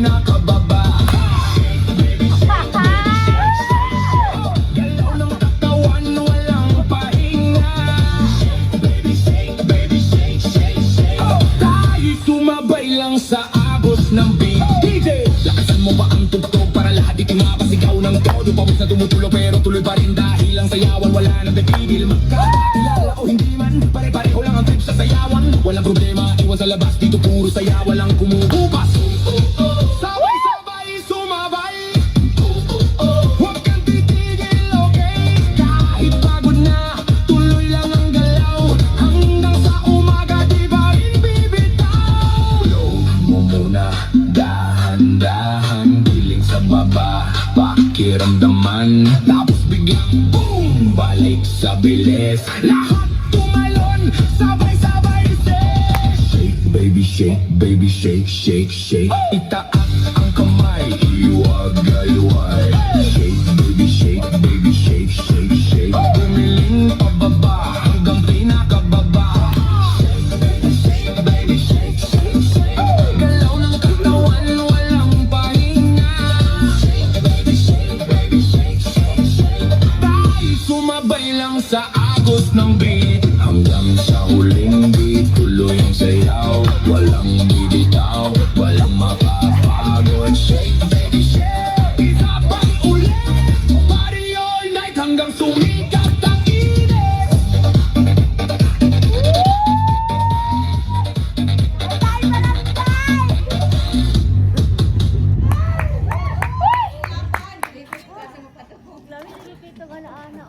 pinakababa. Galaw ng katawan, walang pahinga. Baby shake, shake, shake. Tayo'y sumabay lang sa agos ng beat. DJ, lakasan mo ba ang tugtog para lahat itimapasigaw ng todo? Pawis na tumutulog pero tuloy pa rin dahil ang sayawan wala nang pipigil. Magkakilala o hindi man, pare-pareho lang ang trip sa sayawan. Walang problema, iwan sa labas, dito puro sayawan lang kumubukas. Sabay-sabay sumabay, huwag kang titigil, okay? Kahit pagod na, tuloy lang ang galaw. Hanggang sa umaga, di ba rin bibitaw? Slow mo muna, dahan-dahan, piling sa baba, pakiramdaman. Tapos biglang boom, balik sa bilis. Lahat tumalon, sabay-sabay shake. Baby shake, shake, shake. Itaas ang kamay, iwag-aliway. Shake, baby shake, shake, shake. Bumiling pababa hanggang pinakababa. Shake, baby shake, shake, shake. Galaw ng katawan, walang pahinga. Shake, baby shake, shake, shake. Tayo sumabay lang sa agos ng beat. Hanggang sa huling beat, tuloy ang sayaw. Walang bibitaw, walang makapagod. Shake, baby shake. Isa pang ulit, party all night hanggang sumikat ang init. Lami, nilipito ka na, Ana.